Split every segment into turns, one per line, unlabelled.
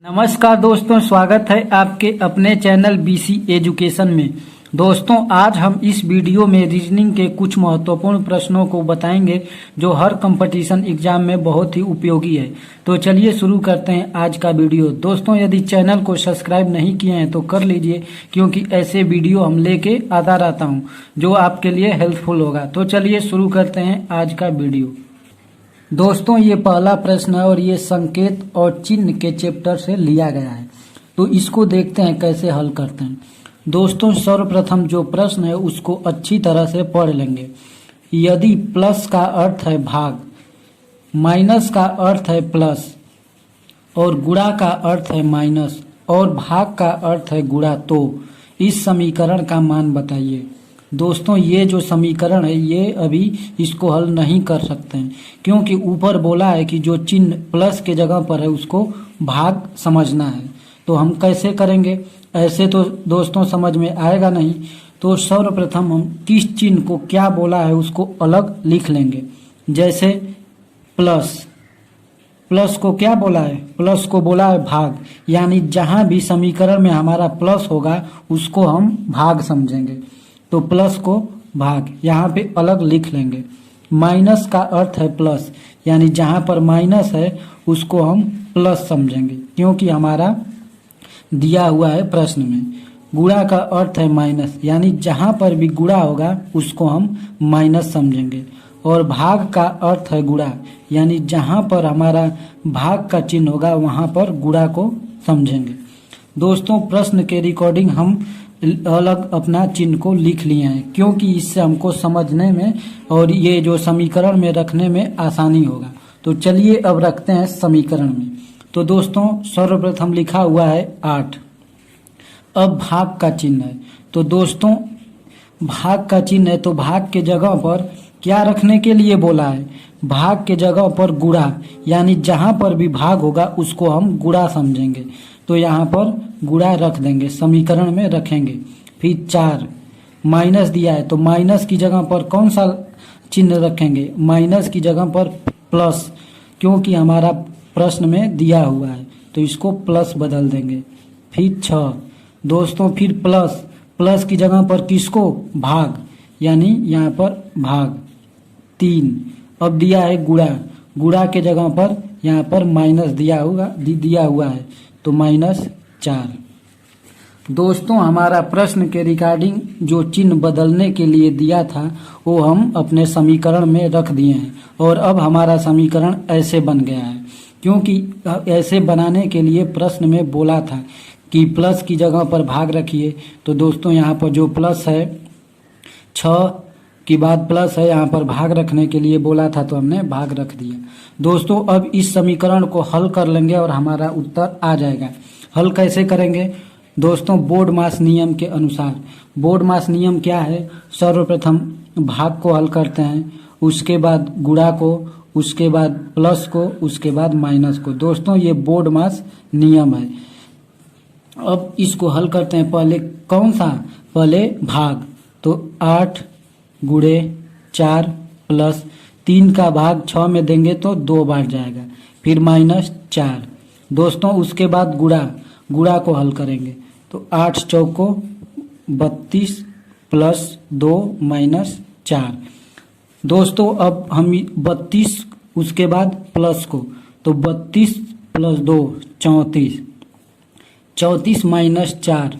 नमस्कार दोस्तों, स्वागत है आपके अपने चैनल बीसी एजुकेशन में। दोस्तों, आज हम इस वीडियो में रीजनिंग के कुछ महत्वपूर्ण प्रश्नों को बताएंगे जो हर कंपटीशन एग्जाम में बहुत ही उपयोगी है। तो चलिए शुरू करते हैं आज का वीडियो। दोस्तों, यदि चैनल को सब्सक्राइब नहीं किए हैं तो कर लीजिए, क्योंकि ऐसे वीडियो हम लेके आता रहता हूं जो आपके लिए हेल्पफुल होगा। तो चलिए शुरू करते हैं आज का वीडियो। दोस्तों, ये पहला प्रश्न है और ये संकेत और चिन्ह के चैप्टर से लिया गया है। तो इसको देखते हैं कैसे हल करते हैं। दोस्तों, सर्वप्रथम जो प्रश्न है उसको अच्छी तरह से पढ़ लेंगे। यदि प्लस का अर्थ है भाग, माइनस का अर्थ है प्लस और गुणा का अर्थ है माइनस और भाग का अर्थ है गुणा, तो इस समीकरण का मान बताइए। दोस्तों, ये जो समीकरण है ये अभी इसको हल नहीं कर सकते हैं, क्योंकि ऊपर बोला है कि जो चिन्ह प्लस के जगह पर है उसको भाग समझना है। तो हम कैसे करेंगे? ऐसे तो दोस्तों समझ में आएगा नहीं। तो सर्वप्रथम हम किस चिन्ह को क्या बोला है उसको अलग लिख लेंगे। जैसे प्लस, प्लस को क्या बोला है? प्लस को बोला है भाग, यानी जहां भी समीकरण में हमारा प्लस होगा उसको हम भाग समझेंगे। तो प्लस को भाग यहाँ पे अलग लिख लेंगे। माइनस का अर्थ है प्लस, यानी जहां पर माइनस है उसको हम प्लस समझेंगे, क्योंकि हमारा दिया हुआ है प्रश्न में। गुणा का अर्थ है माइनस, यानी जहां पर भी गुणा होगा उसको हम माइनस समझेंगे। और भाग का अर्थ है गुणा, यानी जहां पर हमारा भाग का चिन्ह होगा वहां पर गुणा को समझेंगे। दोस्तों, प्रश्न के रिकॉर्डिंग हम अलग अपना चिन्ह को लिख लिए हैं, क्योंकि इससे हमको समझने में और ये जो समीकरण में रखने में आसानी होगा। तो चलिए अब रखते हैं समीकरण में। तो दोस्तों, सर्वप्रथम लिखा हुआ है 8। अब भाग का चिन्ह है। तो दोस्तों, भाग का चिन्ह है तो भाग के जगह पर क्या रखने के लिए बोला है? भाग के जगह पर गुणा, यानी जहां पर भी भाग होगा उसको हम गुणा समझेंगे। तो यहाँ पर गुणा रख देंगे, समीकरण में रखेंगे। फिर 4 माइनस दिया है तो माइनस की जगह पर कौन सा चिन्ह रखेंगे? माइनस की जगह पर प्लस, क्योंकि हमारा प्रश्न में दिया हुआ है तो इसको प्लस बदल देंगे। फिर 6 दोस्तों, फिर प्लस, प्लस की जगह पर किसको? भाग, यानी यहाँ पर भाग। 3 अब दिया है गुणा, गुणा के जगह पर यहाँ पर माइनस दिया हुआ है तो -4। दोस्तों, हमारा प्रश्न के रिगार्डिंग जो चिन्ह बदलने के लिए दिया था वो हम अपने समीकरण में रख दिए हैं और अब हमारा समीकरण ऐसे बन गया है। क्योंकि ऐसे बनाने के लिए प्रश्न में बोला था कि प्लस की जगह पर भाग रखिए। तो दोस्तों, यहाँ पर जो प्लस है 6 की बाद प्लस है, यहाँ पर भाग रखने के लिए बोला था तो हमने भाग रख दिया। दोस्तों, अब इस समीकरण को हल कर लेंगे और हमारा उत्तर आ जाएगा। हल कैसे करेंगे? दोस्तों, बोर्ड मास नियम के अनुसार। बोर्ड मास नियम क्या है? सर्वप्रथम भाग को हल करते हैं, उसके बाद गुणा को, उसके बाद प्लस को, उसके बाद माइनस को। दोस्तों, ये बोर्ड मास नियम है। अब इसको हल करते हैं। पहले कौन सा? पहले भाग। तो 8 गुणे 4 प्लस 3 का भाग 6 में देंगे तो 2 बार जाएगा, फिर -4। दोस्तों, उसके बाद गुणा, गुणा को हल करेंगे तो 8 चौको 32 प्लस 2 -4। दोस्तों, अब हम 32 उसके बाद प्लस को, तो 32 प्लस 2 34, 34 -4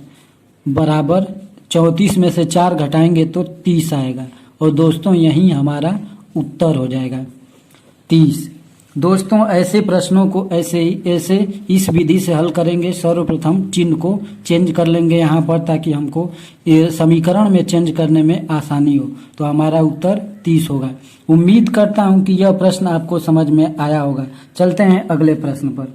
बराबर 34 में से 4 घटाएंगे तो 30 आएगा। और दोस्तों, यही हमारा उत्तर हो जाएगा 30। दोस्तों, ऐसे प्रश्नों को ऐसे इस विधि से हल करेंगे। सर्वप्रथम चिन्ह को चेंज कर लेंगे यहाँ पर, ताकि हमको ये समीकरण में चेंज करने में आसानी हो। तो हमारा उत्तर 30 होगा। उम्मीद करता हूँ कि यह प्रश्न आपको समझ में आया होगा। चलते हैं अगले प्रश्न पर।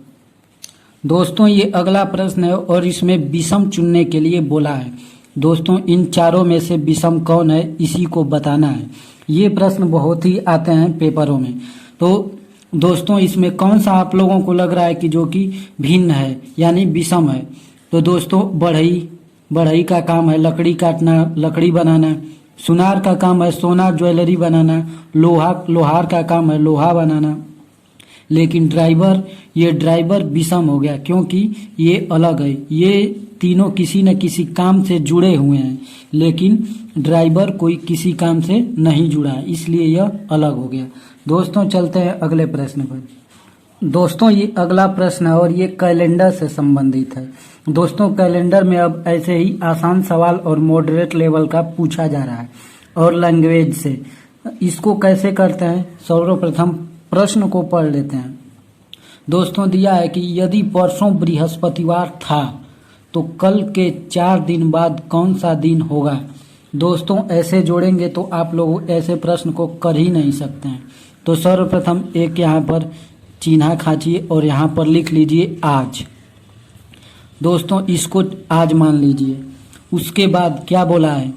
दोस्तों, ये अगला प्रश्न है और इसमें विषम चुनने के लिए बोला है। दोस्तों, इन चारों में से विषम कौन है इसी को बताना है। ये प्रश्न बहुत ही आते हैं पेपरों में। तो दोस्तों, इसमें कौन सा आप लोगों को लग रहा है कि जो कि भिन्न है, यानी विषम है? तो दोस्तों, बढ़ई, बढ़ई का काम है लकड़ी काटना, लकड़ी बनाना। सुनार का काम है सोना ज्वेलरी बनाना। लोहार का काम है लोहा बनाना। लेकिन ड्राइवर, ये ड्राइवर विषम हो गया क्योंकि ये अलग है। ये तीनों किसी न किसी काम से जुड़े हुए हैं, लेकिन ड्राइवर कोई किसी काम से नहीं जुड़ा है, इसलिए यह अलग हो गया। दोस्तों चलते हैं अगले प्रश्न पर। दोस्तों ये अगला प्रश्न है और ये कैलेंडर से संबंधित है। दोस्तों कैलेंडर में अब ऐसे ही आसान सवाल और मॉडरेट लेवल का पूछा जा रहा है और लैंग्वेज से। इसको कैसे करते हैं, सर्वप्रथम प्रश्न को पढ़ लेते हैं। दोस्तों दिया है कि यदि परसों बृहस्पतिवार था तो कल के 4 दिन बाद कौन सा दिन होगा। दोस्तों ऐसे जोड़ेंगे तो आप लोग ऐसे प्रश्न को कर ही नहीं सकते हैं। तो सर्वप्रथम एक यहाँ पर चिन्ह खींचिए और यहाँ पर लिख लीजिए आज। दोस्तों इसको आज मान लीजिए। उसके बाद क्या बोला है,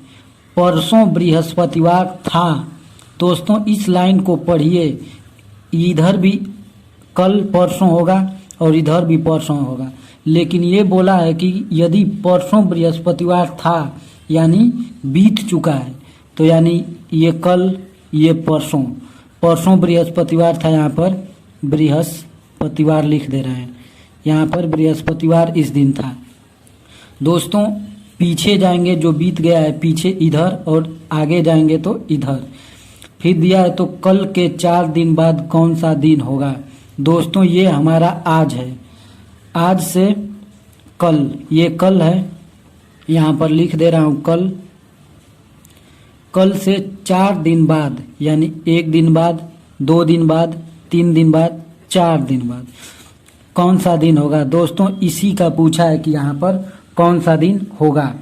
परसों बृहस्पतिवार था। दोस्तों इस लाइन को पढ़िए, इधर भी कल परसों होगा और इधर भी परसों होगा, लेकिन ये बोला है कि यदि परसों बृहस्पतिवार था यानी बीत चुका है, तो यानी ये कल ये परसों, परसों बृहस्पतिवार था, यहाँ पर बृहस्पतिवार लिख दे रहे हैं, यहाँ पर बृहस्पतिवार इस दिन था। दोस्तों पीछे जाएंगे, जो बीत गया है पीछे इधर, और आगे जाएंगे तो इधर। फिर दिया है तो कल के 4 दिन बाद कौन सा दिन होगा। दोस्तों ये हमारा आज है, आज से कल, ये कल है, यहाँ पर लिख दे रहा हूँ कल। कल से 4 दिन बाद यानी 1 दिन बाद, 2 दिन बाद, 3 दिन बाद, 4 दिन बाद कौन सा दिन होगा। दोस्तों इसी का पूछा है कि यहाँ पर कौन सा दिन होगा।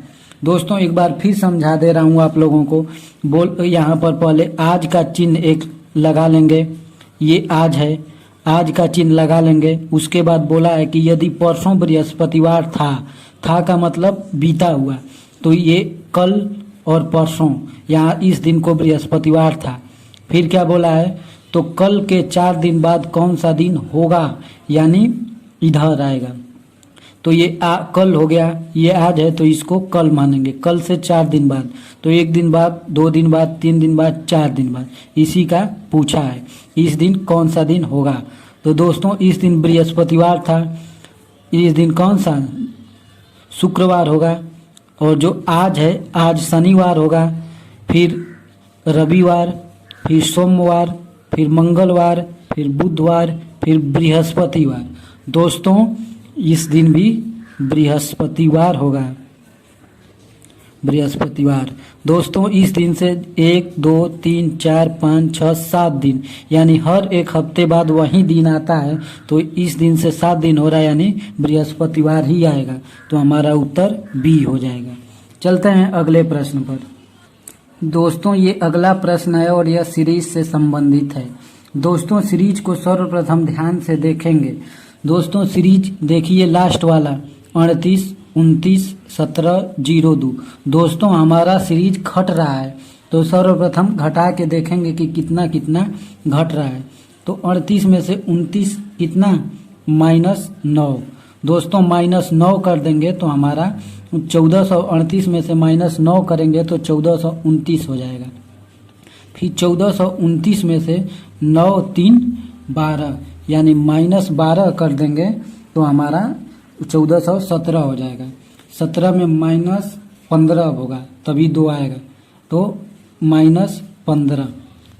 दोस्तों एक बार फिर समझा दे रहा हूँ आप लोगों को। यहाँ पर पहले आज का चिन्ह एक लगा लेंगे, ये आज है, आज का चिन्ह लगा लेंगे। उसके बाद बोला है कि यदि परसों बृहस्पतिवार था का मतलब बीता हुआ, तो ये कल और परसों, यहाँ इस दिन को बृहस्पतिवार था। फिर क्या बोला है, तो कल के 4 दिन बाद कौन सा दिन होगा, यानी इधर आएगा। तो ये कल हो गया, ये आज है तो इसको कल मानेंगे। कल से 4 दिन बाद, तो 1 दिन बाद, 2 दिन बाद, 3 दिन बाद, 4 दिन बाद, इसी का पूछा है इस दिन कौन सा दिन होगा। तो दोस्तों इस दिन बृहस्पतिवार था, इस दिन कौन सा, शुक्रवार होगा। और जो आज है, आज शनिवार होगा, फिर रविवार, फिर सोमवार, फिर मंगलवार, फिर बुधवार, फिर बृहस्पतिवार। दोस्तों इस दिन भी बृहस्पतिवार होगा, बृहस्पतिवार। दोस्तों इस दिन से 1, 2, 3, 4, 5, 6, 7 दिन, यानी हर एक हफ्ते बाद वही दिन आता है, तो इस दिन से 7 दिन हो रहा है, यानी बृहस्पतिवार ही आएगा। तो हमारा उत्तर बी हो जाएगा। चलते हैं अगले प्रश्न पर। दोस्तों ये अगला प्रश्न है और यह सीरीज से संबंधित है। दोस्तों सीरीज को सर्वप्रथम ध्यान से देखेंगे। दोस्तों सीरीज देखिए, लास्ट वाला 38, 29, 17, 02। दोस्तों हमारा सीरीज घट रहा है, तो सर्वप्रथम घटा के देखेंगे कि कितना कितना घट रहा है। तो 38 में से 29 कितना, -9। दोस्तों -9 कर देंगे तो हमारा 1438 में से -9 करेंगे तो 1429 हो जाएगा। फिर 1429 में से 9, 3, 12 यानी -12 कर देंगे तो हमारा 1417 हो जाएगा। 17 में -15 होगा तभी 2 आएगा, तो -15,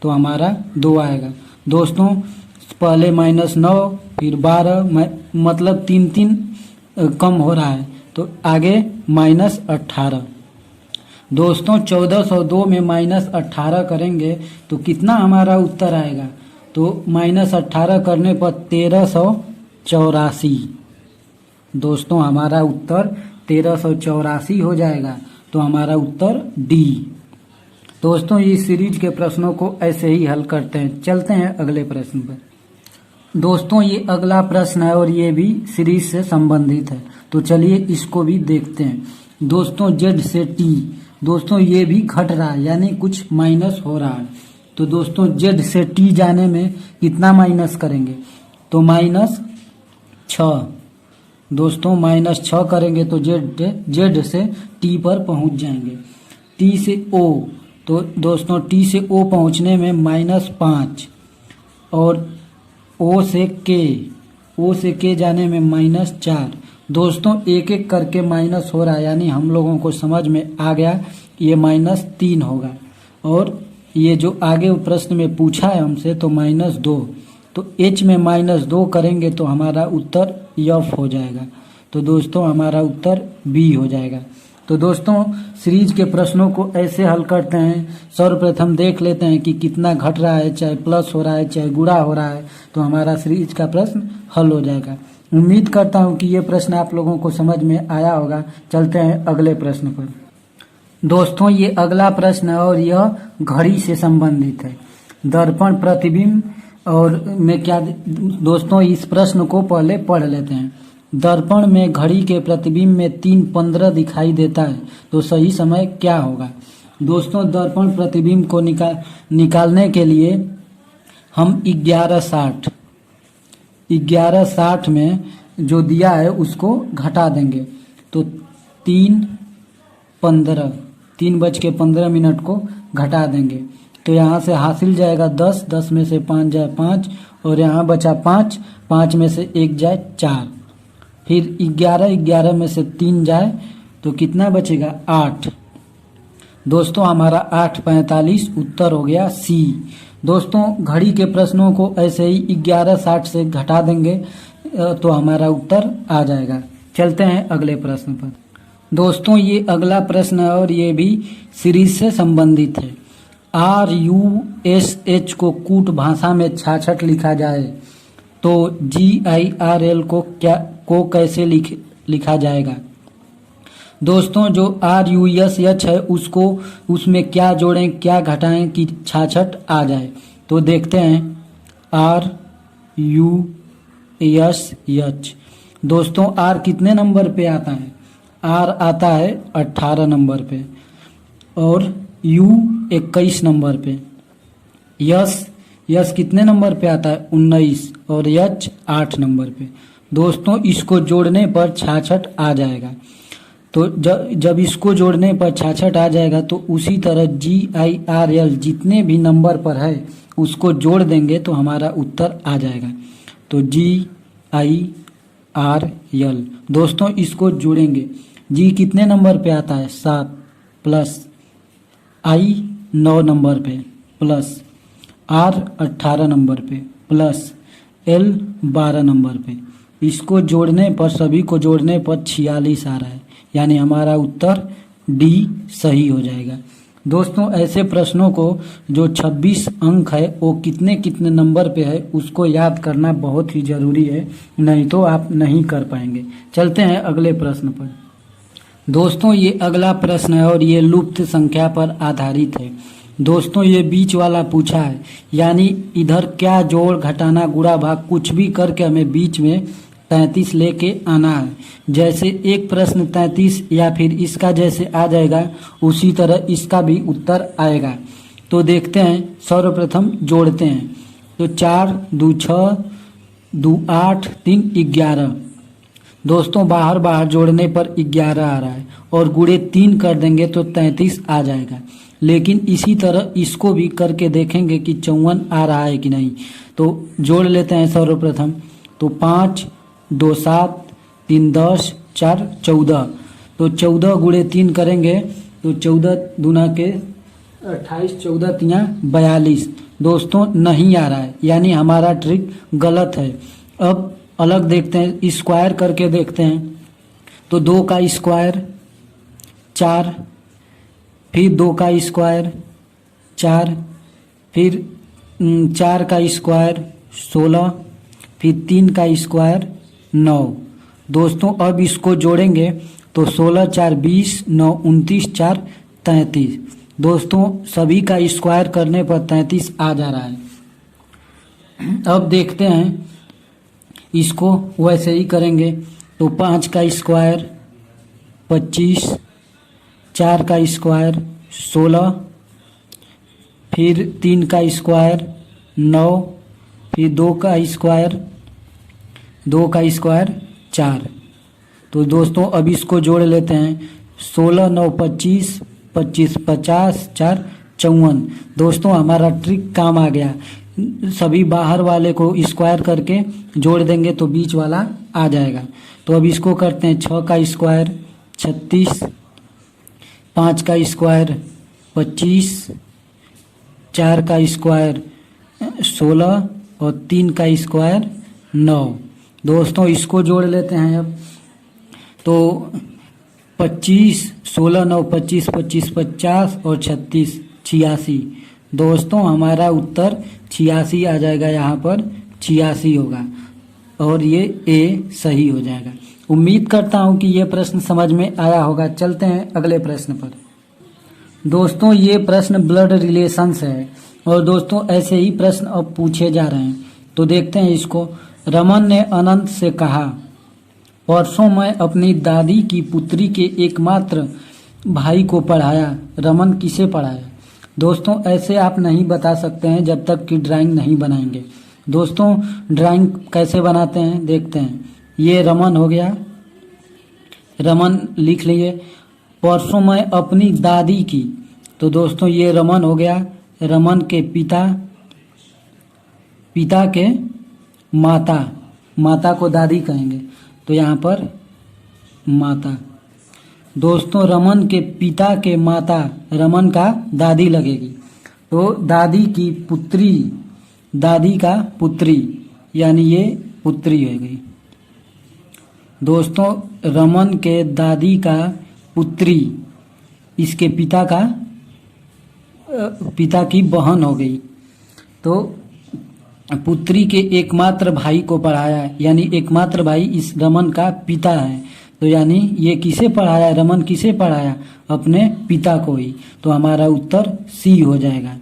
तो हमारा 2 आएगा। दोस्तों पहले -9 फिर 12, मतलब 3 कम हो रहा है, तो आगे -18। दोस्तों 1402 में -18 करेंगे तो कितना हमारा उत्तर आएगा, तो -18 करने पर 1384। दोस्तों हमारा उत्तर 1384 हो जाएगा, तो हमारा उत्तर डी। दोस्तों इस सीरीज के प्रश्नों को ऐसे ही हल करते हैं। चलते हैं अगले प्रश्न पर। दोस्तों ये अगला प्रश्न है और ये भी सीरीज से संबंधित है, तो चलिए इसको भी देखते हैं। दोस्तों जेड से टी, दोस्तों ये भी घट रहा है, यानी कुछ माइनस हो रहा है। तो दोस्तों जेड से टी जाने में कितना माइनस करेंगे, तो -6। दोस्तों -6 करेंगे तो जेड से टी पर पहुंच जाएंगे। टी से ओ, तो दोस्तों टी से ओ पहुंचने में -5, और ओ से के जाने में -4। दोस्तों एक एक करके माइनस हो रहा है, यानी हम लोगों को समझ में आ गया ये -3 होगा। और ये जो आगे प्रश्न में पूछा है हमसे तो -2, तो h में -2 करेंगे तो हमारा उत्तर F हो जाएगा। तो दोस्तों हमारा उत्तर B हो जाएगा। तो दोस्तों सीरीज के प्रश्नों को ऐसे हल करते हैं। सर्वप्रथम देख लेते हैं कि कितना घट रहा है, चाहे प्लस हो रहा है चाहे गुणा हो रहा है, तो हमारा सीरीज का प्रश्न हल हो जाएगा। उम्मीद करता हूं कि ये प्रश्न आप लोगों को समझ में आया होगा। चलते हैं अगले प्रश्न पर। दोस्तों ये अगला प्रश्न है और यह घड़ी से संबंधित है। दर्पण प्रतिबिंब और में क्या, दोस्तों इस प्रश्न को पहले पढ़ लेते हैं। दर्पण में घड़ी के प्रतिबिंब में 3:15 दिखाई देता है, तो सही समय क्या होगा। दोस्तों दर्पण प्रतिबिंब को निकालने के लिए हम 11:60 में जो दिया है उसको घटा देंगे, तो 3:15 को घटा देंगे, तो यहाँ से हासिल जाएगा 10, 10 में से 5 जाए 5, और यहाँ बचा 5, 5 में से 1 जाए 4, फिर 11 में से 3 जाए तो कितना बचेगा 8। दोस्तों हमारा 8:45 उत्तर हो गया C। दोस्तों घड़ी के प्रश्नों को ऐसे ही 11:60 से घटा देंगे तो हमारा उत्तर आ जाएगा। चलते हैं अगले प्रश्न पर। दोस्तों ये अगला प्रश्न है और ये भी सीरीज से संबंधित है। RUSH को कूट भाषा में छाछट लिखा जाए तो GIRL को कैसे लिखा जाएगा। दोस्तों जो RUSH है उसको उसमें क्या जोड़ें क्या घटाएं कि छाछट आ जाए, तो देखते हैं RUSH। दोस्तों R कितने नंबर पे आता है, R आता है 18 नंबर पे, और U 21 नंबर पे, यस कितने नंबर पे आता है 19, और H 8 नंबर पे। दोस्तों इसको जोड़ने पर 66 आ जाएगा, तो जब इसको जोड़ने पर 66 आ जाएगा तो उसी तरह GIRL जितने भी नंबर पर है उसको जोड़ देंगे तो हमारा उत्तर आ जाएगा। तो GIRL दोस्तों इसको जोड़ेंगे, G कितने नंबर पे आता है 7, प्लस I 9 नंबर पे, प्लस R 18 नंबर पे, प्लस L 12 नंबर पे। इसको जोड़ने पर सभी को जोड़ने पर 46 आ रहा है, यानी हमारा उत्तर D सही हो जाएगा। दोस्तों ऐसे प्रश्नों को जो 26 अंक है वो कितने कितने नंबर पे है उसको याद करना बहुत ही जरूरी है, नहीं तो आप नहीं कर पाएंगे। चलते हैं अगले प्रश्न पर। दोस्तों ये अगला प्रश्न है और ये लुप्त संख्या पर आधारित है। दोस्तों ये बीच वाला पूछा है, यानी इधर क्या जोड़ घटाना गुणा भाग कुछ भी करके हमें बीच में 33 लेके आना है। जैसे एक प्रश्न 33 या फिर इसका जैसे आ जाएगा उसी तरह इसका भी उत्तर आएगा। तो देखते हैं, सर्वप्रथम जोड़ते हैं। तो 4 2 6 2 8 3 11। दोस्तों बाहर जोड़ने पर 11 आ रहा है और गुणे 3 कर देंगे तो 33 आ जाएगा। लेकिन इसी तरह इसको भी करके देखेंगे कि 54 आ रहा है कि नहीं। तो जोड़ लेते हैं सर्वप्रथम। तो 5 2 7 3 10 4 14। तो 14 गुणे 3 करेंगे तो 14 दूना के 28, 14 तिया 42। दोस्तों नहीं आ रहा है, यानी हमारा ट्रिक गलत है। अब अलग देखते हैं, स्क्वायर करके देखते हैं। तो 2 का स्क्वायर 4, फिर 2 का स्क्वायर 4, फिर 4 का स्क्वायर 16, फिर 3 का स्क्वायर 9। दोस्तों अब इसको जोड़ेंगे तो 16 4 20, 9 29, 4 33। दोस्तों सभी का स्क्वायर करने पर 33 आ जा रहा है। अब देखते हैं इसको वैसे ही करेंगे। तो 5 का स्क्वायर 25, 4 का स्क्वायर 16, फिर 3 का स्क्वायर 9, फिर 2 का स्क्वायर 4। तो दोस्तों अब इसको जोड़ लेते हैं। 16 9 25, 25 50, 4 54। दोस्तों हमारा ट्रिक काम आ गया। सभी बाहर वाले को स्क्वायर करके जोड़ देंगे तो बीच वाला आ जाएगा। तो अब इसको करते हैं, 6 का स्क्वायर 36, 5 का स्क्वायर 25, 4 का स्क्वायर 16 और 3 का स्क्वायर 9। दोस्तों इसको जोड़ लेते हैं अब। तो 25, 16, 9, 25, 25, 50 और 36, 86। दोस्तों हमारा उत्तर 86 आ जाएगा, यहाँ पर 86 होगा और ये ए सही हो जाएगा। उम्मीद करता हूँ कि ये प्रश्न समझ में आया होगा। चलते हैं अगले प्रश्न पर। दोस्तों ये प्रश्न ब्लड रिलेशंस है और दोस्तों ऐसे ही प्रश्न अब पूछे जा रहे हैं, तो देखते हैं इसको। रमन ने अनंत से कहा, परसों मैं अपनी दादी की पुत्री के एकमात्र भाई को पढ़ाया। रमन किसे पढ़ाया? दोस्तों ऐसे आप नहीं बता सकते हैं जब तक कि ड्राइंग नहीं बनाएंगे। दोस्तों ड्राइंग कैसे बनाते हैं देखते हैं। ये रमन हो गया, रमन लिख लिए। परसों मैं अपनी दादी की, तो दोस्तों ये रमन हो गया। रमन के पिता, पिता के माता, माता को दादी कहेंगे तो यहाँ पर माता। दोस्तों रमन के पिता के माता, रमन का दादी लगेगी तो दादी की पुत्री, दादी का पुत्री यानी ये पुत्री हो गई। दोस्तों रमन के दादी का पुत्री, इसके पिता का, पिता की बहन हो गई। तो पुत्री के एकमात्र भाई को पढ़ाया, यानी एकमात्र भाई इस रमन का पिता है। तो यानी ये किसे पढ़ाया? रमन किसे पढ़ाया? अपने पिता को ही। तो हमारा उत्तर सी हो जाएगा।